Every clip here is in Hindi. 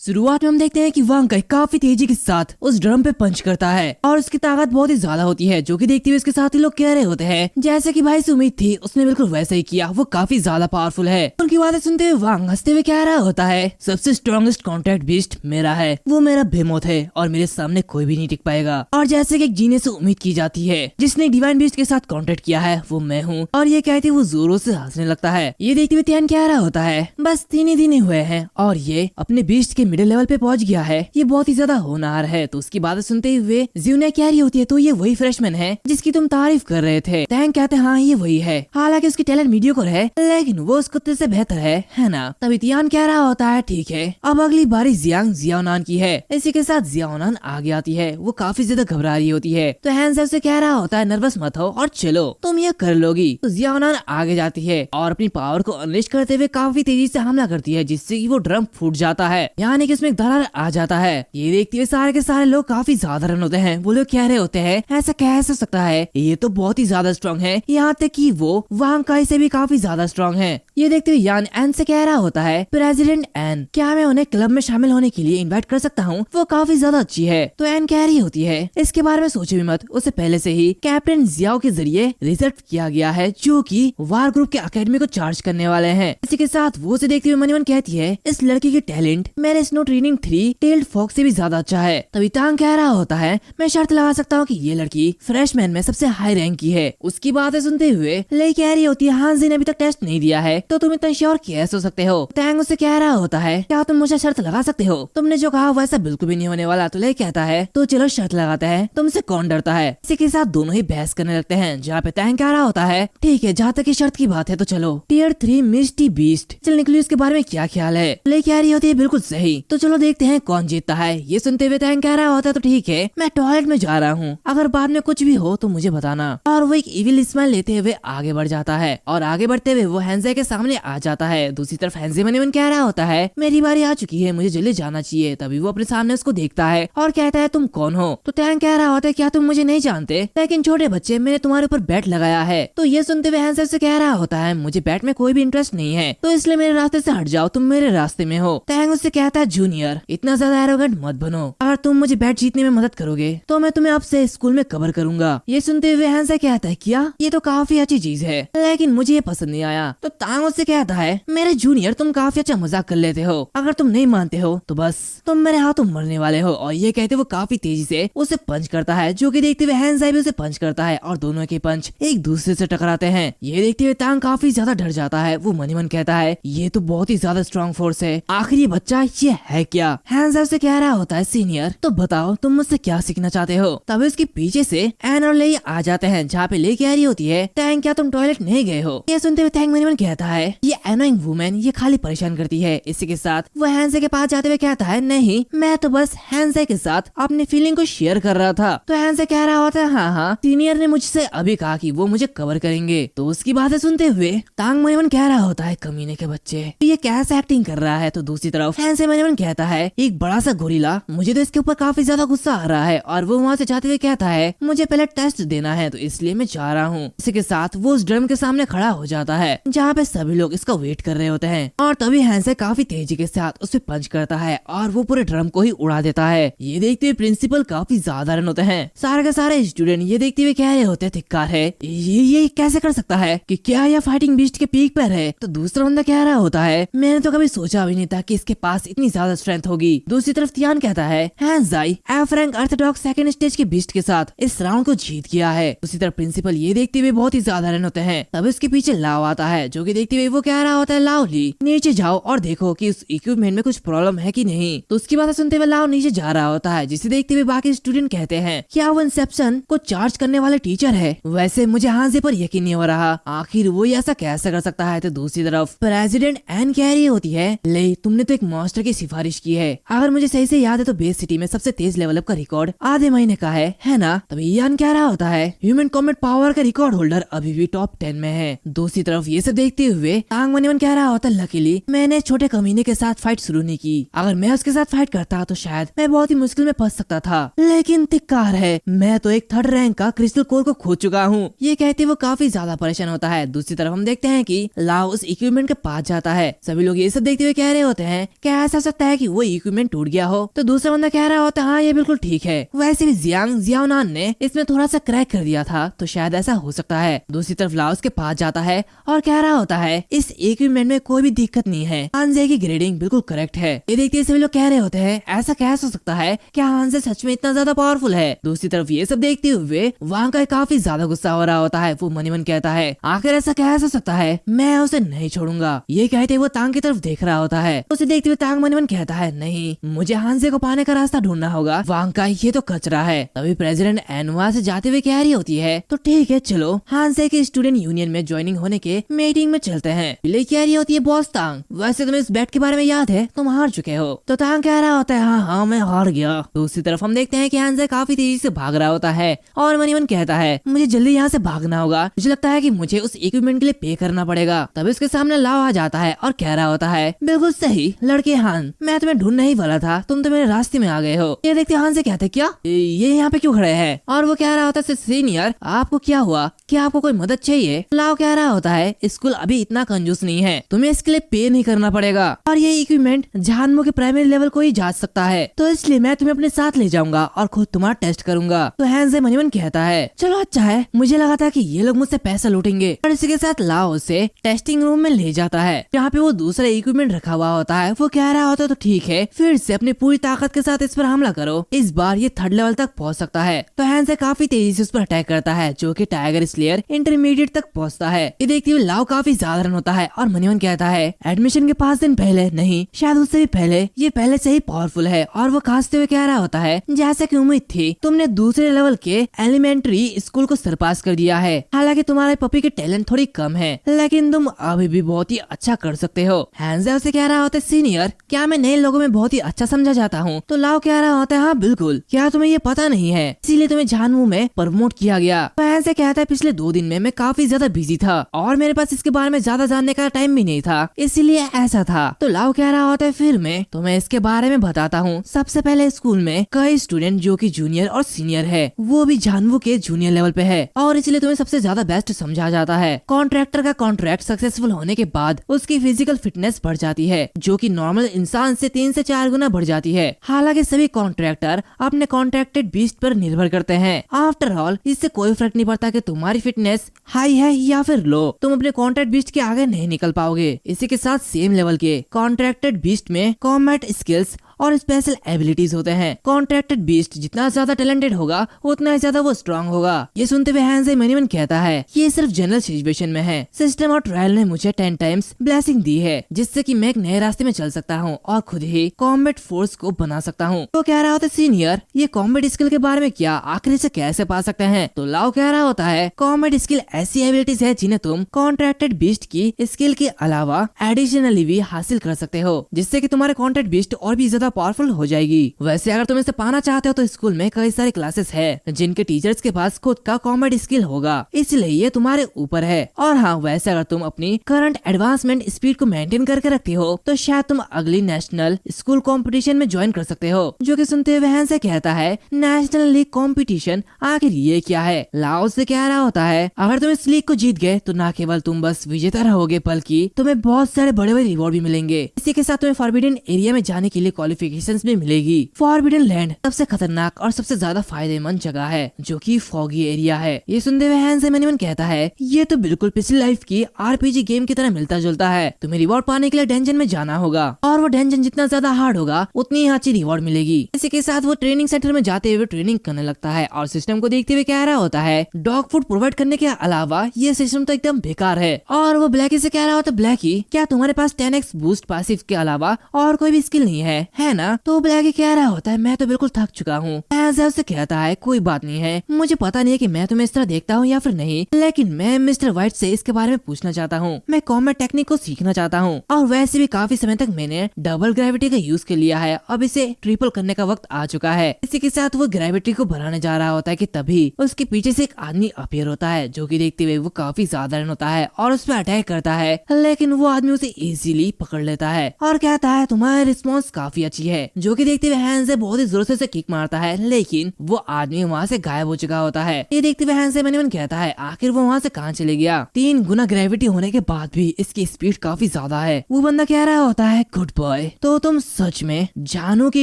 शुरुआत में हम देखते हैं कि वांग काई काफी तेजी के साथ उस ड्रम पे पंच करता है और उसकी ताकत बहुत ही ज्यादा होती है, जो कि देखते हुए उसके साथ ही लोग कह रहे होते हैं जैसे कि भाई से उम्मीद थी उसने बिल्कुल वैसा ही किया, वो काफी ज्यादा पावरफुल है। उनकी बातें सुनते हुए वांग हंसते हुए कह रहा होता है सबसे स्ट्रॉन्गेस्ट कॉन्ट्रैक्ट बीस्ट मेरा है, वो मेरा बेमोथ है और मेरे सामने कोई भी नहीं टिक पाएगा। और जैसे कि एक जीने से उम्मीद की जाती है जिसने डिवाइन बीस्ट के साथ कॉन्ट्रैक्ट किया है वो मैं हूँ। और ये कहते वो जोरों से हंसने लगता है। ये देखते हुए त्यान कह रहा होता है बस 3 ही दिन हुए हैं और ये अपने बीस्ट के मिडिल लेवल पे पहुंच गया है, ये बहुत ही ज्यादा होनहार है। तो उसकी बातें सुनते हुए जियो ने कह रही होती है तो ये वही फ्रेशमैन है जिसकी तुम तारीफ कर रहे थे। टैंग कहते हैं हाँ ये वही है, हालांकि उसकी टैलेंट मीडियोकर है लेकिन वो उस कुत्ते से बेहतर है ना। तभी तियान कह रहा होता है ठीक है अब अगली बारी जियांग जियाओनान की है। इसी के साथ जियाओनान आगे आती है, वो काफी ज्यादा घबरा रही होती है। तो हैंस से कह रहा होता है नर्वस मत हो और चलो तुम ये कर लोगी। तो जियाओनान आगे जाती है और अपनी पावर को अनलिश करते हुए काफी तेजी से हमला करती है जिससे कि वो ड्रम फूट जाता है, यानी कि उसमें दरार आ जाता है। ये देखते हुए सारे के सारे लोग काफी ज्यादा रन होते हैं। वो लोग कह रहे होते हैं ऐसा कैसे हो सकता है, ये तो बहुत ही ज्यादा स्ट्रॉन्ग है, यहाँ तक कि वो वांग काई से भी काफी ज्यादा स्ट्रॉन्ग है। ये देखते हुए यान एन से कह रहा होता है प्रेसिडेंट एन क्या मैं उन्हें क्लब में शामिल होने के लिए इनवाइट कर सकता हूँ, वो काफी ज्यादा अच्छी है। तो एन कह रही होती है इसके बारे में सोचे भी मत, उसे पहले से ही कैप्टन जियाओ के जरिए रिजर्व किया गया है जो कि वार ग्रुप के अकेडमी को चार्ज करने वाले हैं। इसी के साथ वो उसे देखते हुए मन ही मन कहती है इस लड़की की टैलेंट मेरे स्नो ट्रेनिंग 3 टेल्ड फॉक्स से भी ज्यादा अच्छा है। तभी तांग कह रहा होता है मैं शर्त लगा सकता हूँ कि ये लड़की फ्रेशमैन में सबसे हाई रैंक की है। उसकी बातें सुनते हुए ले कह रही होती है हांजी ने अभी तक टेस्ट नहीं दिया है तो तुम इतना श्योर कैसे हो सकते हो। टैंग उसे कह रहा होता है क्या तुम मुझे शर्त लगा सकते हो, तुमने जो कहा वैसा बिल्कुल भी नहीं होने वाला। तो ले कहता है तो चलो शर्त लगाते हैं, तुमसे कौन डरता है। इसी के साथ दोनों ही बहस करने लगते हैं जहाँ पे टैंग कह रहा होता है ठीक है जहाँ तक की शर्त की बात है तो चलो टियर 3 मिस्टी बीस्ट चल निकली, उसके बारे में क्या ख्याल है। ले कह रही होती है बिल्कुल सही, तो चलो देखते हैं कौन जीतता है। ये सुनते हुए टैंग कह रहा होता है तो ठीक है मैं टॉयलेट में जा रहा हूँ, अगर बाद में कुछ भी हो तो मुझे बताना। और वो एक इविल स्माइल लेते हुए आगे बढ़ जाता है और आगे बढ़ते हुए वो हैंजे के सामने आ जाता है। दूसरी तरफ हैंजे मन ही मन कह रहा होता है मेरी बारी आ चुकी है, मुझे जल्दी जाना चाहिए। तभी वो अपने सामने उसको देखता है और कहता है तुम कौन हो। तो टैंग कह रहा होता है क्या तुम मुझे नहीं जानते, लेकिन छोटे बच्चे मैंने तुम्हारे ऊपर बैट लगाया है। तो ये सुनते हुए हैंजे से कह रहा होता है मुझे बैट में कोई भी इंटरेस्ट नहीं है तो इसलिए मेरे रास्ते से हट जाओ, तुम मेरे रास्ते में हो। टैंग उससे कहता है जूनियर इतना ज्यादा एरोगेंट मत बनो, अगर तुम मुझे बैट जीतने में मदद करोगे तो मैं तुम्हें अब से स्कूल में कवर करूंगा। ये सुनते हुए हैंसे कहता है क्या ये तो काफी अच्छी चीज है लेकिन मुझे ये पसंद नहीं आया। तो टांग उससे कहता है मेरे जूनियर तुम काफी अच्छा मजाक कर लेते हो, अगर तुम नहीं मानते हो तो बस तुम मेरे हाथों मरने वाले हो। और ये कहते वो काफी तेजी से उसे पंच करता है, जो कि देखते हुए हैंसे भी उसे पंच करता है और दोनों के पंच एक दूसरे से टकराते हैं। ये देखते हुए टांग काफी ज्यादा डर जाता है, वो मन ही मन कहता है ये तो बहुत ही ज्यादा स्ट्रॉन्ग फोर्स है, आखिर ये बच्चा ये है क्या। हैंसे उसे कह रहा होता है सीनियर तो बताओ तुम मुझसे क्या सीखना चाहते हो। तभी उसके पीछे से एन और ले आ जाते हैं जहाँ पे ले कह रही होती है टैंग क्या तुम टॉयलेट नहीं गए हो। ये सुनते हुए टैंग मन ही मन कहता है ये एनोइंग वुमेन ये खाली परेशान करती है। इसी के साथ वो हैंसे के पास जाते हुए कहता है नहीं मैं तो बस हैंसे के साथ अपनी फीलिंग को शेयर कर रहा था। तो हैंसे कह रहा होता है हाँ सीनियर ने मुझसे अभी कहा कि वो मुझे कवर करेंगे। तो उसकी बातें सुनते हुए टांग मन ही मन कह रहा होता है कमीने के बच्चे ये कैसे एक्टिंग कर रहा है। तो दूसरी तरफ हैंसे मन ही मन कहता है एक बड़ा सा गोरिल्ला, मुझे तो इसके ऊपर काफी ज्यादा गुस्सा आ रहा है और वो वहाँ से जाते हुए कहता है मुझे पहले टेस्ट देना है तो इसलिए मैं जा रहा हूँ। इसी के साथ वो उस ड्रम के सामने खड़ा हो जाता है जहाँ पे सभी लोग इसका वेट कर रहे होते हैं और तभी हैंसे काफी तेजी के साथ उसे पंच करता है और वो पूरे ड्रम को ही उड़ा देता है। ये देखते हुए प्रिंसिपल काफी ज्यादा रन होते हैं, सारे के सारे स्टूडेंट ये देखते हुए कह रहे होते हैं धिक्कार है, ये कैसे कर सकता है कि क्या यह फाइटिंग बीस्ट के पीक पर है। तो दूसरा बंदा कह रहा होता है मैंने तो कभी सोचा भी नहीं था कि इसके पास इतनी ज्यादा स्ट्रेंथ होगी। दूसरी तरफ तियान कहता है हैंजाई F rank orthodox second stage के बीस्ट के साथ इस राउंड को जीत गया है। दूसरी तरफ प्रिंसिपल ये देखते हुए बहुत ही ज्यादा रन होते हैं। तब इसके पीछे लाओ आता है जो कि देखते हुए वो कह रहा होता है लाओली नीचे जाओ और देखो कि उस इक्विपमेंट में कुछ प्रॉब्लम है कि नहीं। तो उसकी बात सुनते हुए लाओ नीचे जा रहा होता है जिसे देखते हुए बाकी स्टूडेंट कहते हैं क्या वो इंसेप्शन को चार्ज करने वाले टीचर है। वैसे मुझे हांजे पर यकीन नहीं हो रहा, आखिर वो ऐसा कैसे कर सकता है। तो दूसरी तरफ प्रेसिडेंट एन कह रही होती है ले तुमने तो एक मास्टर की सिफारिश की है, अगर मुझे सही से याद है तो बेस सिटी में सबसे तेज लेवल अप का रिकॉर्ड आधे महीने का है ना। तभी यान कह रहा होता है ह्यूमन कॉमेट पावर का रिकॉर्ड होल्डर अभी भी टॉप 10 में है। दूसरी तरफ ये सब देखते हुए टांग मन ही मन कह रहा होता लकीली मैंने छोटे कमीने के साथ फाइट शुरू नहीं की, अगर मैं उसके साथ फाइट करता तो शायद मैं बहुत ही मुश्किल में फंस सकता था, लेकिन धिक्कार है मैं तो एक 3rd रैंक का क्रिस्टल कोर को खो चुका हूँ। ये कहते वो काफी ज्यादा परेशान होता है। दूसरी तरफ हम देखते हैं कि लाओ उस इक्विपमेंट के पास जाता है, सभी लोग ये सब देखते हुए कह रहे होते हैं क्या ऐसा सकता है कि वो इक्विपमेंट टूट गया हो। तो दूसरा बंदा कह रहा होता है हाँ ये बिल्कुल ठीक है, वैसे भी जियाओनान ने इसमें थोड़ा सा क्रैक कर दिया था, तो शायद ऐसा हो सकता है। दूसरी तरफ लाओ उसके पास जाता है और कह रहा होता है इस इक्विपमेंट में कोई भी दिक्कत नहीं है, हांजे की ग्रेडिंग बिल्कुल करेक्ट है। ये देखते सभी लोग कह रहे होते हैं ऐसा कैसे हो सकता है, क्या हांजे सच में इतना ज्यादा पावरफुल है। दूसरी तरफ ये सब देखते हुए वहाँ का काफी ज्यादा गुस्सा हो रहा होता है। वो मनी मन कहता है आखिर ऐसा कैसे हो सकता है, मैं उसे नहीं छोड़ूंगा। ये कहते वो तांग की तरफ देख रहा होता है। उसे देखते हुए तांग मनी मन कहता है नहीं, मुझे हांजे को पाने का रास्ता ढूंढना होगा, वहाँ का ये तो कचरा है। तभी प्रेसिडेंट एनवा से जाते हुए कह रही होती है तो ठीक है चलो हांजे के स्टूडेंट यूनियन में ज्वाइनिंग होने के मीटिंग में चलते हैं। बिल्ली कह रही होती है बॉस तांग वैसे तुम्हें इस बेट के बारे में याद है, तुम हार चुके हो। तो तांग कह रहा होता है हाँ मैं हार गया। दूसरी तरफ हम देखते हैं कि हांजे काफी तेजी से भाग रहा होता है और मनी मन कहता है मुझे जल्दी यहाँ से भागना होगा, मुझे लगता है कि मुझे उस इक्विपमेंट के लिए पे करना पड़ेगा। तभी उसके सामने लाओ आ जाता है और कह रहा होता है बिल्कुल सही लड़के हान, मैं तुम्हें ढूंढने ही वाला था, तुम तो मेरे रास्ते में आ गए हो। ये देखते हान से कहते क्या ये यहाँ पे क्यों खड़े हैं, और वो कह रहा होता है सीनियर आपको क्या हुआ, क्या आपको कोई मदद चाहिए। लाओ कह रहा होता है स्कूल अभी इतना कंजूस नहीं है, तुम्हें इसके लिए पे नहीं करना पड़ेगा और ये इक्विपमेंट जानमो के प्राइमरी लेवल को ही जांच सकता है, तो इसलिए मैं तुम्हें अपने साथ ले जाऊंगा और खुद तुम्हारा टेस्ट करूंगा। तो हैंजे मनीमन कहता है चलो अच्छा है, मुझे लगा था कि ये लोग मुझसे पैसा लूटेंगे। और इसी के साथ लाओ उसे टेस्टिंग रूम में ले जाता है जहाँ पे वो दूसरा इक्विपमेंट रखा हुआ होता है। वो कह रहा होता है तो ठीक है फिर से अपनी पूरी ताकत के साथ इस पर हमला करो, इस बार ये थर्ड लेवल तक पहुँच सकता है। तो हैंजे काफी तेजी से उस पर अटैक करता है जो कि टाइगर स्लेयर इंटरमीडिएट तक पहुँचता है। ये देखते हुए लाओ काफी ज्यादा रन होता है और मनीमन कहता है एडमिशन के 5 दिन पहले नहीं शायद उससे भी पहले ये पहले से ही पावरफुल है। और वो खांसते हुए कह रहा होता है जैसे कि उम्मीद थी, तुमने दूसरे लेवल के एलिमेंट्री स्कूल को सरपास कर दिया है। हालांकि तुम्हारे पपी के टैलेंट थोड़ी कम है लेकिन तुम अभी भी बहुत ही अच्छा कर सकते हो। हैंजे उसे कह रहा होता है सीनियर क्या मैं नए लोगों में बहुत ही अच्छा समझा जाता हूँ। तो लाओ कह रहा होता है हाँ बिल्कुल, क्या तुम्हें ये पता नहीं है इसीलिए तुम्हें जानवू में प्रमोट किया गया। तो हैंजे कहता है पिछले 2 दिन में मैं काफी ज्यादा बिजी था और मेरे पास इसके बारे में ज्यादा जानने का टाइम भी नहीं था, इसीलिए ऐसा था। तो लाओ कह रहा होता है फिर मैं तुम्हें इसके बारे में बताता हूँ। सबसे पहले स्कूल में कई स्टूडेंट जो कि जूनियर और सीनियर है वो भी जानवू के जूनियर लेवल पे है और इसलिए तुम्हें सबसे ज्यादा बेस्ट समझा जाता है। कॉन्ट्रैक्टर का कॉन्ट्रैक्ट सक्सेसफुल होने के बाद उसकी फिजिकल फिटनेस बढ़ जाती है जो कि नॉर्मल इंसान से 3 से 4 गुना बढ़ जाती है। हालांकि सभी कॉन्ट्रैक्टर अपने कॉन्ट्रैक्टेड बीस्ट पर निर्भर करते हैं। आफ्टर ऑल इससे कोई फर्क नहीं पड़ता कि तुम्हारी फिटनेस हाई है या फिर लो, तुम अपने कॉन्ट्रैक्ट बीस्ट के आगे नहीं निकल पाओगे। इसी के साथ सेम लेवल के कॉन्ट्रैक्टेड बीस्ट में कॉम्बैट स्किल्स और स्पेशल एबिलिटीज होते हैं। कॉन्ट्रैक्टेड बीस्ट जितना ज्यादा टैलेंटेड होगा उतना ही ज्यादा वो स्ट्रांग होगा। ये सुनते हुए हैंजे मनीमन कहता है ये सिर्फ जनरल सिचुएशन में है, सिस्टम और ट्रायल ने मुझे 10 टाइम्स ब्लेसिंग दी है जिससे कि मैं एक नए रास्ते में चल सकता हूँ और खुद ही कॉम्बैट फोर्स को बना सकता हूँ। तो कह रहा होता है सीनियर ये कॉम्बैट स्किल के बारे में क्या, आखिर इसे कैसे पा सकते हैं। तो लाओ कह रहा होता है कॉम्बैट स्किल ऐसी एबिलिटीज है जिन्हें तुम कॉन्ट्रैक्टेड बीस्ट की स्किल के अलावा एडिशनली भी हासिल कर सकते हो जिससे कि तुम्हारे कॉन्ट्रैक्ट बीस्ट और भी ज्यादा पावरफुल हो जाएगी। वैसे अगर तुम इसे पाना चाहते हो तो स्कूल में कई सारे क्लासेस है जिनके टीचर्स के पास खुद का कॉम्बैट स्किल होगा, इसलिए ये तुम्हारे ऊपर है। और हाँ वैसे अगर तुम अपनी करंट एडवांसमेंट स्पीड को मेंटेन करके रखते हो तो शायद तुम अगली नेशनल स्कूल कंपटीशन में ज्वाइन कर सकते हो। जो कि सुनते हुए हैंसे कहता है नेशनल लीग कंपटीशन आखिर ये क्या है। लाओ से कह रहा होता है अगर तुम इस लीग को जीत गए तो न केवल तुम बस विजेता रहोगे बल्कि तुम्हें बहुत सारे बड़े बड़े रिवॉर्ड भी मिलेंगे। इसी के साथ तुम्हें फॉरबिडन एरिया में जाने के लिए क्वालिफिकेशंस भी मिलेगी। फॉरबिडन लैंड सबसे खतरनाक और सबसे ज्यादा फायदेमंद जगह है जो कि फॉगी एरिया है। ये सुनते हुए हैंसे मनीमन कहता है ये तो बिल्कुल पिछली लाइफ की आरपीजी गेम की तरह मिलता जुलता है। तुम्हें रिवॉर्ड पाने के लिए डेंजन में जाना होगा और वो डेंजन जितना ज्यादा हार्ड होगा उतनी ही अच्छी रिवॉर्ड मिलेगी। इसी के साथ वो ट्रेनिंग सेंटर में जाते हुए ट्रेनिंग करने लगता है और सिस्टम को देखते हुए कह रहा होता है डॉग फूड प्रोवाइड करने के अलावा ये सिस्टम तो एकदम बेकार है। और वो ब्लैकी से कह रहा होता है ब्लैकी क्या तुम्हारे पास 10x बूस्ट पैसिव के अलावा और कोई भी स्किल नहीं है ना। तो ब्लैकी कह रहा होता है मैं तो बिल्कुल थक चुका हूँ। से कहता है कोई बात नहीं है, मुझे पता नहीं है कि मैं तुम्हें इस तरह देखता हूँ या फिर नहीं, लेकिन मैं मिस्टर व्हाइट से इसके बारे में पूछना चाहता हूँ। मैं कॉम्बैट टेक्निक को सीखना चाहता हूँ और वैसे भी काफी समय तक मैंने डबल ग्रेविटी का यूज कर लिया है, अब इसे ट्रिपल करने का वक्त आ चुका है। इसी के साथ वो ग्रेविटी को बढ़ाने जा रहा होता है कि तभी उसके पीछे से एक आदमी अपीयर होता है जो कि देखते हुए वो काफी साधारण होता है और उस पर अटैक करता है, लेकिन वो आदमी उसे इजीली पकड़ लेता है और कहता है तुम्हारा रिस्पॉन्स काफी अच्छी है, जो कि देखते हुए हैंसे बहुत ही जोर से किक मारता है, लेकिन वो आदमी वहाँ से गायब हो चुका होता है। ये देखते हुए हैंसे मन कहता है आखिर वो वहाँ से कहाँ चले गया। 3 गुना ग्रेविटी होने के बाद भी इसकी स्पीड काफी ज्यादा है। वो बंदा कह रहा होता है गुड बॉय, तो तुम सच में जानू के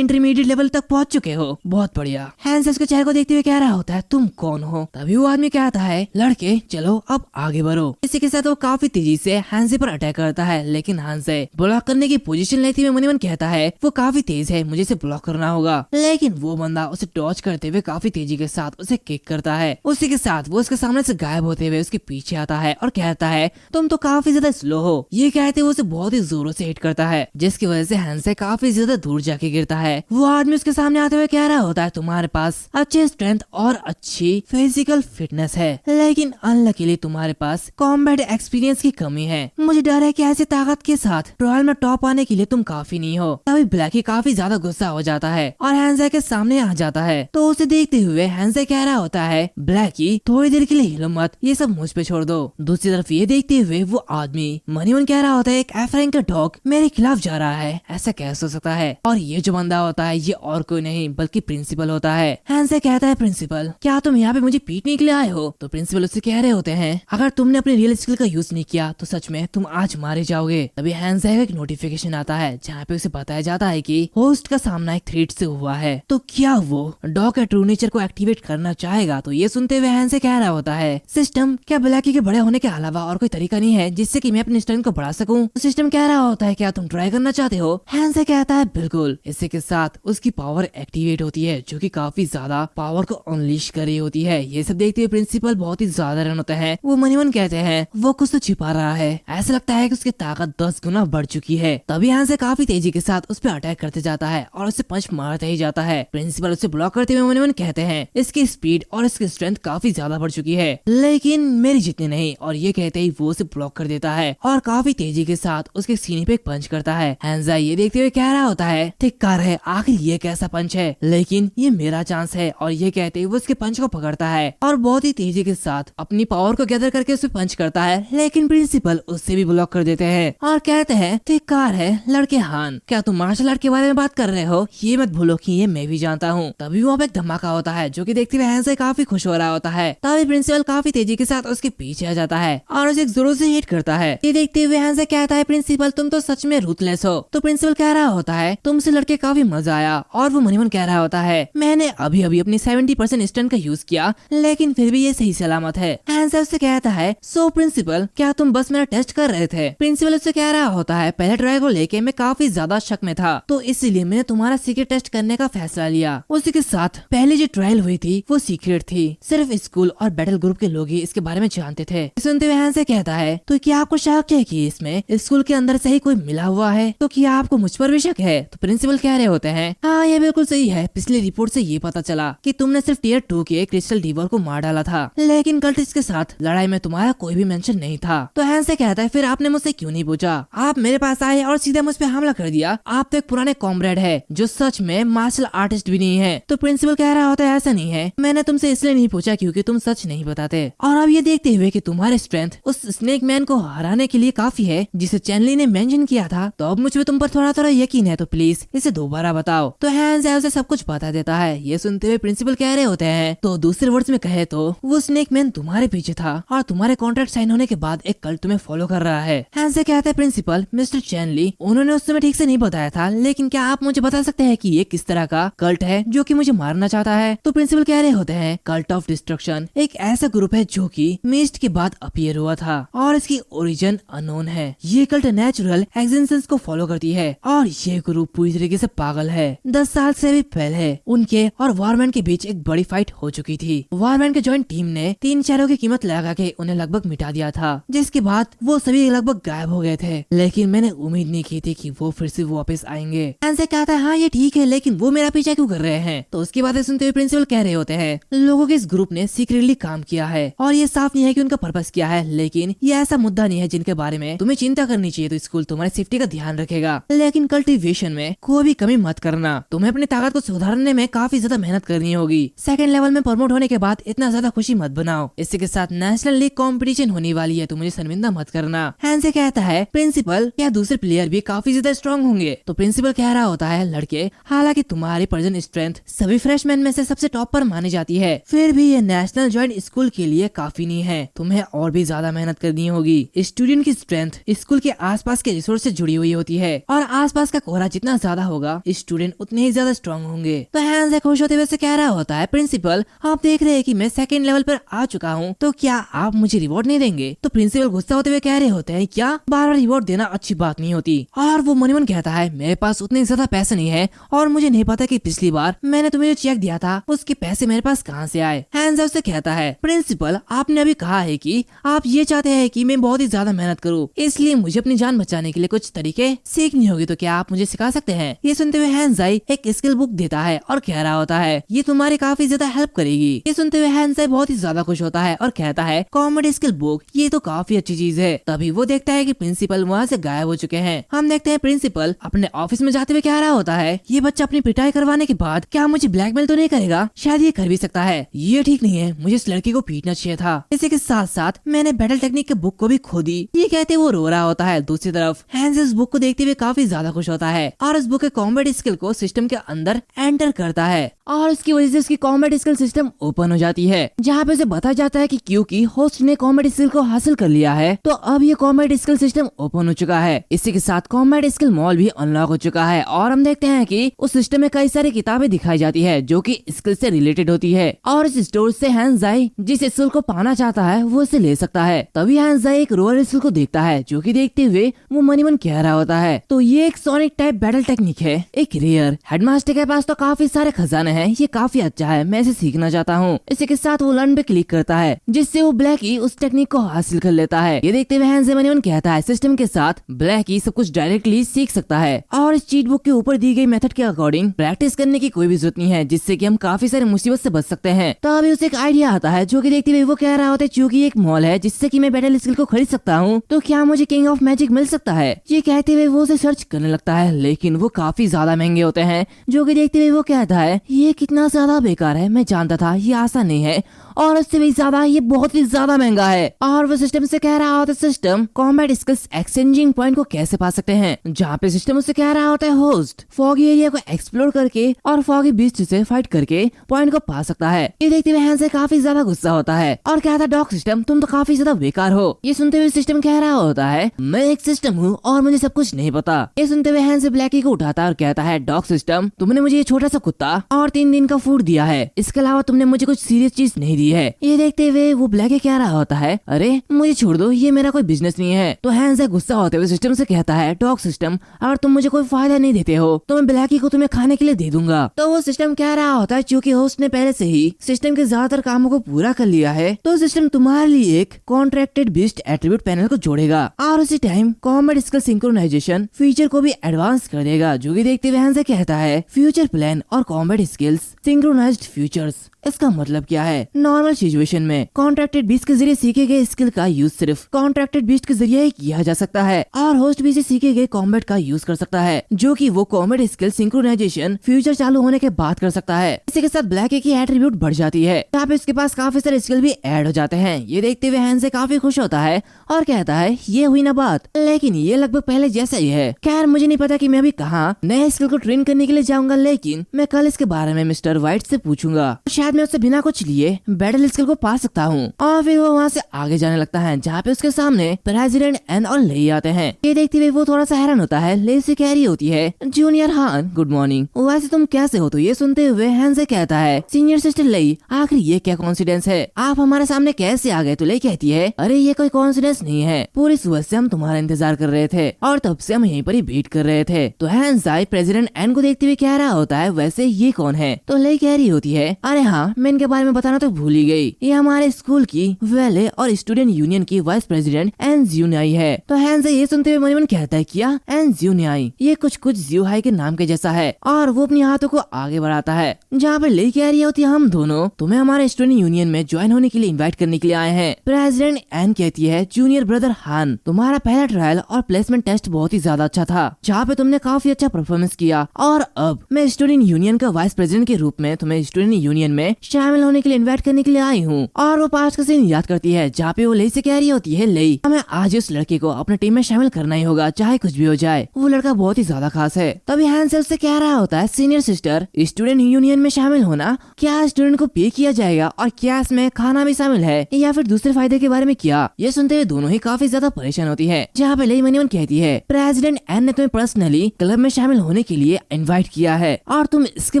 इंटरमीडिएट लेवल तक पहुँच चुके हो, बहुत बढ़िया। हैंस उसके चेहरे को देखते हुए कह रहा होता है तुम कौन हो। तभी वो आदमी कहता है लड़के चलो अब आगे बढ़ो। इसी के साथ वो काफी तेजी से हैंसे पर अटैक करता है, लेकिन हैंसे ब्लॉक करने की पोजीशन लेते हुए मन कहता है वो काफी तेज है, मुझे इसे ब्लॉक करना होगा। लेकिन वो बंदा उसे डॉज करते हुए काफी तेजी के साथ उसे किक करता है। उसी के साथ वो उसके सामने से गायब होते हुए उसके पीछे आता है और कहता है तुम तो काफी ज्यादा स्लो हो। ये कहते हुए उसे बहुत ही जोरों से हिट करता है, जिसकी वजह से हैंसे काफी ज्यादा दूर जाके गिरता है। वो आदमी उसके सामने आते हुए कह रहा होता है तुम्हारे पास अच्छी स्ट्रेंथ और अच्छी फिजिकल फिटनेस है, लेकिन अनलकीली तुम्हारे पास कॉम्बैट एक्सपीरियंस की कमी है। मुझे डर है कि ऐसी ताकत के साथ ट्रायल में टॉप आने के लिए तुम काफी नहीं हो। तभी ब्लैकी काफी ज्यादा गुस्सा हो जाता है और हैंसे के सामने आ जाता है। तो उसे देखते हुए हैंसे कह रहा होता है ब्लैकी थोड़ी देर के लिए हिलो मत, ये सब मुझ पे छोड़ दो। दूसरी तरफ ये देखते हुए वो आदमी मनीमन कह रहा होता है एक एफ का डॉग मेरे खिलाफ जा रहा है, ऐसा कैसे हो सकता है। और ये जो बंदा होता है ये और कोई नहीं बल्कि प्रिंसिपल होता है। हैंसे कहता है प्रिंसिपल क्या तुम यहाँ पे मुझे पीटने के लिए आए हो। तो प्रिंसिपल उससे कह रहे होते हैं अगर तुमने अपनी रियल स्किल का यूज नहीं किया तो सच में तुम आज मारे जाओगे। तभी हैंसे का एक नोटिफिकेशन आता है जहाँ पे उसे बताया जाता है कि होस्ट का सामना एक थ्रेट से हुआ है, तो क्या वो डॉग के ट्रू नेचर को एक्टिवेट करना चाहेगा। तो ये सुनते हुए हैंसे कह रहा होता है सिस्टम क्या ब्लैकी के बड़े होने के अलावा और कोई तरीका नहीं है जिससे कि मैं अपनी स्ट्रेंथ को बढ़ा सकूं। तो सिस्टम कह रहा होता है क्या तुम ट्राई करना चाहते हो। हैंसे कहता है बिल्कुल। इसी के साथ उसकी पावर एक्टिवेट होती है जो कि काफी ज्यादा पावर को अनलीश कर रही होती है। ये सब देखते हुए प्रिंसिपल बहुत ही ज्यादा रन होते हैं। वो मनीमन कहते हैं वो कुछ तो छिपा रहा है, ऐसा लगता है कि उसकी ताकत 10 गुना बढ़ चुकी है। तभी हैंसे काफी तेजी के साथ उस पर अटैक करते जाता है और उसे पंच मारते ही जाता है। प्रिंसिपल उसे ब्लॉक करते हुए मनीमन कहते हैं इसकी स्पीड और इसकी स्ट्रेंथ काफी ज्यादा बढ़ चुकी है, लेकिन मेरी जितनी नहीं। और ये कहते ही वो उसे ब्लॉक कर देता है और काफी तेजी के साथ उसके सीने पे एक पंच करता है। हैंजा ये देखते हुए कह रहा होता है धिक्कार है, आखिर ये कैसा पंच है, लेकिन ये मेरा चांस है। और ये कहते ही वो उसके पंच को पकड़ता है और बहुत ही तेजी के साथ अपनी पावर को गैदर करके उसे पंच करता है, लेकिन प्रिंसिपल उससे भी ब्लॉक कर देते हैं और कहते हैं धिक्कार है लड़के हान, क्या तुम मार्शल आर्ट के बारे में बात कर रहे हो, ये मत भूलो कि ये मैं भी जानता हूँ। तभी वहाँ पे एक धमाका होता है जो कि देखते हुए हैंसे काफी खुश हो रहा होता है। तभी प्रिंसिपल काफी तेजी के साथ उसके पीछे आ जाता है और उसे जोरों से हिट करता है। ये देखते हुए हैंसे कहता है प्रिंसिपल तुम तो सच में रूथलेस हो। तो प्रिंसिपल कह रहा होता है तुमसे लड़के काफी मजा आया। और वो मनीमन कह रहा होता है मैंने अभी अभी अपनी 70% स्टंट का यूज किया, लेकिन फिर भी ये सही सलामत है। हैंसे उससे कहता है सो प्रिंसिपल क्या तुम बस मेरा टेस्ट कर रहे थे। प्रिंसिपल उससे कह रहा होता है पहले ट्रायल को लेके मैं काफी ज्यादा शक में था, तो इसलिए मैंने तुम्हारा सीक्रेट टेस्ट करने का फैसला लिया। उसी के साथ पहले जो ट्रायल हुई थी वो सीक्रेट थी, सिर्फ स्कूल और बैटल ग्रुप के लोग ही इसके बारे में जानते थे। सुनते हुए हैंसे कहता है तो क्या आपको शक है कि इसमें स्कूल के अंदर से ही कोई मिला हुआ है, तो क्या आपको मुझ पर भी शक है। तो प्रिंसिपल कह रहे होते हैं हाँ ये बिल्कुल सही है, पिछली रिपोर्ट से ये पता चला कि तुमने सिर्फ टियर 2 के क्रिस्टल डीवर को मार डाला था, लेकिन कल्टिस्ट के साथ लड़ाई में तुम्हारा कोई भी मेंशन नहीं था। तो हैंसे कहता है फिर आपने मुझसे क्यों नहीं पूछा, आप मेरे पास आए और सीधा मुझ पे हमला कर दिया। आप तो एक पुराने कॉमरेड है जो सच में मार्शल आर्टिस्ट भी नहीं है। तो प्रिंसिपल कह रहा होता है ऐसा नहीं है, मैंने तुमसे इसलिए नहीं पूछा क्योंकि तुम सच नहीं बताते। और अब ये देखते हुए कि तुम्हारे स्ट्रेंथ उस स्नेक मैन को हराने के लिए काफी है जिसे चैनली ने मेंशन किया था, तो अब मुझ पे तुम पर थोड़ा थोड़ा यकीन है, तो प्लीज इसे दोबारा बताओ। तो हैंस उसे सब कुछ बता देता है। ये सुनते हुए प्रिंसिपल कह रहे होते हैं तो दूसरे वर्ड्स में कहे तो वो स्नेक मैन तुम्हारे पीछे था और तुम्हारे कॉन्ट्रैक्ट साइन होने के बाद एक कल्ट तुम्हें फॉलो कर रहा है। हैंस कहता है प्रिंसिपल मिस्टर चैनली उन्होंने उस समय ठीक से नहीं बताया था, लेकिन क्या आप मुझे बता सकते हैं कि ये किस तरह का कल्ट है जो कि मुझे मारना चाहता है। तो प्रिंसिपल कह रहे होते हैं कल्ट ऑफ डिस्ट्रक्शन एक ऐसा ग्रुप है जो कि मिस्ट के बाद अपीयर हुआ था और इसकी ओरिजिन अननोन है। ये कल्ट नेचुरल एक्सटेंशंस को फॉलो करती है और ये ग्रुप पूरी तरीके से पागल है। 10 साल से भी पहले उनके और वॉरमैन के बीच एक बड़ी फाइट हो चुकी थी। वॉरमैन के जॉइंट टीम ने 3 शहरों की कीमत लगा के उन्हें लगभग मिटा दिया था, जिसके बाद वो सभी लगभग गायब हो गए थे, लेकिन मैंने उम्मीद नहीं की थी कि वो फिर से वापस आएंगे। हैंसे कहता है हाँ ये ठीक है, लेकिन वो मेरा पीछा क्यों कर रहे हैं। तो उसकी बातें सुनते हुए प्रिंसिपल कह रहे होते हैं लोगों के इस ग्रुप ने सीक्रेटली काम किया है और ये साफ नहीं है कि उनका पर्पस क्या है, लेकिन ये ऐसा मुद्दा नहीं है जिनके बारे में तुम्हें चिंता करनी चाहिए। तो स्कूल तुम्हारी सेफ्टी का ध्यान रखेगा, लेकिन कल्टीवेशन में कोई भी कमी मत करना। तुम्हें अपनी ताकत को सुधारने में काफी ज्यादा मेहनत करनी होगी। सेकंड लेवल में प्रमोट होने के बाद इतना ज्यादा खुशी मत बनाओ। इसी के साथ नेशनल लीग कंपटीशन होने वाली है, तो मुझे शर्मिंदा मत करना। हैंसे कहता है प्रिंसिपल क्या दूसरे प्लेयर भी काफी ज्यादा स्ट्रॉन्ग होंगे। तो प्रिंसिपल कह रहा होता है लड़के, हालांकि तुम्हारी प्रेजेंट स्ट्रेंथ सभी फ्रेशमैन में से सबसे टॉप पर मानी जाती है, फिर भी ये नेशनल जॉइंट स्कूल के लिए काफी नहीं है, तुम्हें और भी ज्यादा मेहनत करनी होगी। स्टूडेंट की स्ट्रेंथ स्कूल के आसपास के रिसोर्स से जुड़ी हुई होती है और आसपास का कोहरा जितना ज्यादा होगा स्टूडेंट उतने ही ज्यादा स्ट्रॉन्ग होंगे। तो हैंस खुश होते हुए कह रहा होता है, प्रिंसिपल आप देख रहे हैं कि मैं सेकंड लेवल पर आ चुका हूँ, तो क्या आप मुझे रिवॉर्ड नहीं देंगे? तो प्रिंसिपल गुस्सा होते हुए कह रहे होते हैं, क्या बार बार रिवॉर्ड देना अच्छी बात नहीं होती। और वो मन ही मन कहता है, मेरे पास उतने ज्यादा पैसे नहीं है और मुझे नहीं पता कि पिछली बार मैंने तुम्हें जो चेक दिया था उसके पैसे मेरे पास कहाँ से आए। हैंस उससे कहता है, प्रिंसिपल आपने अभी कहा है कि आप ये चाहते हैं कि मैं बहुत ही ज्यादा मेहनत करूँ, इसलिए मुझे अपनी जान बचाने के लिए कुछ तरीके सीखनी होगी, तो क्या आप मुझे सिखा सकते हैं? ये सुनते हुए हैंजाई एक स्किल बुक देता है और कह रहा होता है, ये तुम्हारी काफी ज्यादा हेल्प करेगी। ये सुनते हुए हैंजाई बहुत ही ज्यादा खुश होता है और कहता है, कॉमेडी स्किल बुक, ये तो काफी अच्छी चीज है। तभी वो देखता है कि प्रिंसिपल वहाँ से गायब हो चुके हैं। हम देखते हैं प्रिंसिपल अपने ऑफिस में जाते हुए कह रहा होता है, ये बच्चा अपनी पिटाई करवाने के बाद क्या मुझे ब्लैकमेल तो नहीं करेगा? शायद ये कर भी सकता है, ये ठीक नहीं है, मुझे इस लड़की को पीटना चाहिए था। इसी के साथ साथ मैंने बैटल टेक्निक के बुक को भी खो दी। ये कहते वो रो रहा होता है। दूसरी तरफ हैंस इस बुक को देखते हुए काफी ज्यादा खुश होता है और इस बुक के कॉम्बैट स्किल को सिस्टम के अंदर एंटर करता है और उसकी वजह से उसकी कॉम्बैट स्किल सिस्टम ओपन हो जाती है, जहाँ पे उसे बताया जाता है कि क्योंकि होस्ट ने कॉम्बैट स्किल को हासिल कर लिया है तो अब ये कॉम्बैट स्किल सिस्टम ओपन हो चुका है। इसी के साथ कॉम्बैट स्किल मॉल भी अनलॉक हो चुका है और हम देखते हैं कि उस सिस्टम में कई सारी किताबें दिखाई जाती है जो कि स्किल से रिलेटेड होती है और इस स्टोर से हैंजाई जिस स्किल को पाना चाहता है वो इसे ले सकता है। तभी हैंजाई एक रोअर स्किल को देखता है जो कि देखते हुए वो मन ही मन कह रहा होता है, तो ये एक सोनिक टाइप बैटल टेक्निक है, एक रेयर। हेडमास्टर के पास तो काफी सारे खजाने हैं, ये काफी अच्छा है, मैं इसे सीखना चाहता हूँ। इसी के साथ वो लर्न पे क्लिक करता है जिससे वो ब्लैकी उस टेक्निक को हासिल कर लेता है। ये देखते हुए हैंजाई मन ही मन कहता है, सिस्टम के साथ ब्लैकी सब कुछ डायरेक्टली सीख सकता है और इस चीट बुक के ऊपर दी गई मेथड के अकॉर्डिंग प्रैक्टिस करने की कोई भी जरूरत नहीं है, जिससे कि हम काफी सारे मुसीबत से बच सकते हैं। तो अभी उसे एक आइडिया आता है जो कि देखते हुए वो कह रहा होता है, चूंकि एक मॉल है जिससे कि मैं बैटल स्किल को खरीद सकता हूँ, तो क्या मुझे किंग ऑफ मैजिक मिल सकता है? ये कहते हुए वो उसे सर्च करने लगता है, लेकिन वो काफी ज्यादा महंगे होते हैं। जो कि देखते हुए वो कहता है, ये कितना ज्यादा बेकार है, मैं जानता था ये आसान नहीं है और उससे भी ज्यादा ये बहुत ही ज्यादा महंगा है। और वो सिस्टम से कह रहा होता है, system combat skills exchanging point को कैसे पा सकते हैं? जहाँ पे सिस्टम उससे कह रहा होता है, होस्ट फॉगी एरिया को एक्सप्लोर करके और फॉगी बीस्ट से फाइट करके पॉइंट को पा सकता है। ये देखते हुए हैंस काफी ज्यादा गुस्सा होता है और कहता है, डॉग सिस्टम तुम तो काफी ज्यादा बेकार हो। ये सुनते हुए सिस्टम कह रहा होता है, मैं एक सिस्टम हूँ और मुझे सब कुछ नहीं पता। ये सुनते हुए हैंस ब्लैकी को उठाता है और कहता है, डॉग सिस्टम तुमने मुझे ये छोटा सा कुत्ता और 3 दिन का फूड दिया है, इसके अलावा तुमने मुझे कुछ सीरियस चीज नहीं दी है। ये देखते हुए वो ब्लैकी कह रहा होता है, अरे मुझे छोड़ दो, ये मेरा कोई बिजनेस नहीं है। तो हैंस गुस्सा होते हुए सिस्टम से कहता है, डॉग सिस्टम अगर तुम मुझे कोई फायदा नहीं देते हो तो मैं ब्लैकी को तुम्हें खाने के लिए दे दूंगा। तो वो सिस्टम कह रहा होता है, चूंकि होस्ट ने पहले से ही सिस्टम के ज्यादातर कामों को पूरा कर लिया है तो सिस्टम तुम्हारे लिए एक कॉन्ट्रैक्टेड बीस्ट एट्रीब्यूट पैनल को जोड़ेगा और उसी time combat skill synchronisation feature को भी एडवांस कर देगा। जो कि देखते हुए हैंस कहता है, फ्यूचर प्लान और कॉम्बैट स्किल्स सिंक्रोनाइज्ड फ्यूचर्स, इसका मतलब क्या है? नॉर्मल सिचुएशन में कॉन्ट्रैक्टेड बीस्ट के जरिए सीखे गए स्किल का यूज सिर्फ कॉन्ट्रैक्टेड बीस्ट के जरिए ही किया जा सकता है और होस्ट भी से सीखे गए कॉम्बैट का यूज कर सकता है, जो कि वो कॉम्बैट स्किल सिंक्रोनाइजेशन फ्यूचर चालू होने के बाद कर सकता है। इसी के साथ ब्लैकी की एट्रीब्यूट बढ़ जाती है, यहाँ पे इसके पास काफी सारे स्किल भी ऐड हो जाते हैं। ये देखते हुए हैंस काफी खुश होता है और कहता है, ये हुई ना बात, लेकिन ये लगभग पहले जैसा ही है। खैर मुझे नहीं पता कि मैं अभी कहाँ नए स्किल को ट्रेन करने के लिए जाऊंगा, लेकिन मैं कल इसके बारे में मिस्टर व्हाइट से पूछूंगा, शायद मैं उससे बिना कुछ लिए बैटल स्किल को पा सकता हूँ। और फिर वो वहाँ से आगे जाने लगता है, जहाँ पे उसके सामने प्रेसिडेंट एन और लेई आते हैं। ये देखते हुए वो थोड़ा सा हैरान होता है। लेई से कह रही होती है, जूनियर हान गुड मॉर्निंग, वैसे तुम कैसे हो? तो ये सुनते हुए हैन से कहता है, सीनियर सिस्टर लेई आखिर ये क्या कॉन्सिडेंस है, आप हमारे सामने कैसे आ गए? तो लेई कहती है, अरे ये कोई कॉन्सिडेंस नहीं है, पूरी सुबह से हम तुम्हारा इंतजार कर रहे थे और तब से हम यहीं पर ही वेट कर रहे थे। तो हैन साई प्रेसिडेंट एन को देखते हुए कह रहा होता है, वैसे ये कौन है? तो लेई कह रही होती है, अरे हाँ मैं इनके बारे में बताना तो भूल ही गई, ये हमारे स्कूल की वेले और स्टूडेंट यूनियन की वाइस प्रेसिडेंट एन ज्यूनाई है। तो हैन से ये सुनते हुए मन मन कहता है, क्या एन ज्यूनाई? ये कुछ ज्यूहाई के नाम के जैसा है और वो अपने हाथों को आगे बढ़ाता है, जहाँ पे लेई कह रही होती है, हम दोनों तुम्हें हमारे स्टूडेंट यूनियन में ज्वाइन होने के लिए इन्वाइट करने के लिए आए हैं। प्रेसिडेंट एन कहती है, जूनियर ब्रदर हान तुम्हारा पहला ट्रायल और प्लेसमेंट टेस्ट बहुत ही ज्यादा अच्छा था, जहाँ पे तुमने काफी अच्छा परफॉर्मेंस किया और अब मैं स्टूडेंट यूनियन का वाइस प्रेसिडेंट के रूप में तुम्हें स्टूडेंट यूनियन में शामिल होने के लिए इन्वाइट करने के के लिए आई हूँ। और वो पास्ट का सीन याद करती है जहाँ पे वो लेई से कह रही होती है, लेई हमें आज उस लड़के को अपने टीम में शामिल करना ही होगा, चाहे कुछ भी हो जाए। वो लड़का बहुत ही ज्यादा खास है। तभी हैंसेल से कह रहा होता है, सीनियर सिस्टर स्टूडेंट यूनियन में शामिल होना क्या स्टूडेंट को पे किया जाएगा और क्या इसमें खाना भी शामिल है या फिर दूसरे फायदे के बारे में क्या? ये सुनते हुए दोनों ही काफी ज्यादा परेशान होती है। जहाँ पे लेई मनीमन कहती है, प्रेसिडेंट एन ने तुम्हें पर्सनली क्लब में शामिल होने के लिए इनवाइट किया है और तुम इसके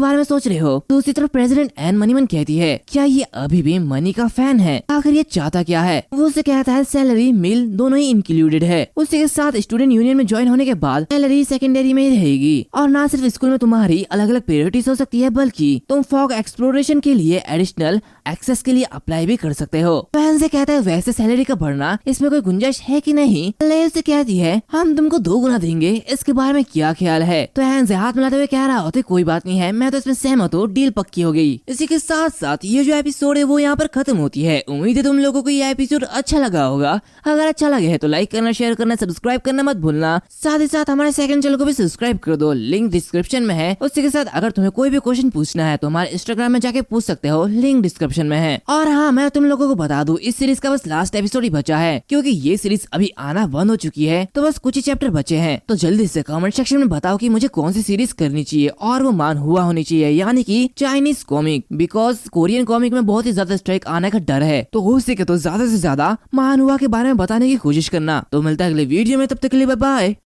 बारे में सोच रहे हो। दूसरी तरफ प्रेसिडेंट एन मनीमन कहती है, क्या ये अभी भी मनी का फैन है? आखिर ये चाहता क्या है? वो उसे कहता है सैलरी मिल दोनों ही इंक्लूडेड है। उसके साथ स्टूडेंट यूनियन में ज्वाइन होने के बाद सैलरी सेकेंडरी में ही रहेगी और ना सिर्फ स्कूल में तुम्हारी अलग अलग प्रायोरिटीज हो सकती है बल्कि तुम फॉग एक्सप्लोरेशन के लिए एडिशनल एक्सेस के लिए अप्लाई भी कर सकते हो। फैन से कहता है, वैसे सैलरी का बढ़ना इसमें कोई गुंजाइश है कि नहीं? लेई से कहती है, हम तुमको 2 गुना देंगे, इसके बारे में क्या ख्याल है? तो हैन से हाथ मिलाते हुए कह रहा होता है, कोई बात नहीं है, मैं तो इसमें सहमत हूँ, डील पक्की हो गई। इसी के साथ साथ ये जो एपिसोड है वो यहाँ पर खत्म होती है। उम्मीद है तुम लोगों को ये एपिसोड अच्छा लगा होगा। अगर अच्छा लगे है तो लाइक करना, शेयर करना, सब्सक्राइब करना मत भूलना। साथ ही साथ हमारे सेकंड चैनल को भी सब्सक्राइब कर दो, लिंक डिस्क्रिप्शन में है। उसी के साथ अगर तुम्हें कोई भी क्वेश्चन पूछना है तो हमारे इंस्टाग्राम में जाके पूछ सकते हो, लिंक डिस्क्रिप्शन में है। और हाँ, मैं तुम लोगों को बता दूं, इस सीरीज का बस लास्ट एपिसोड ही बचा है क्योंकि ये सीरीज अभी आना बंद हो चुकी है, तो बस कुछ ही चैप्टर बचे हैं। तो जल्दी से कमेंट सेक्शन में बताओ कि मुझे कौन सी सीरीज करनी चाहिए और वो मान हुआ होनी चाहिए, यानी कि Chinese comic, because Korean comic में बहुत ही ज्यादा स्ट्राइक आने का डर है। तो हो सके तो ज्यादा से ज्यादा मान हुआ के बारे में बताने की कोशिश करना। तो मिलता है अगले वीडियो में, तब तक के लिए बाय बाय।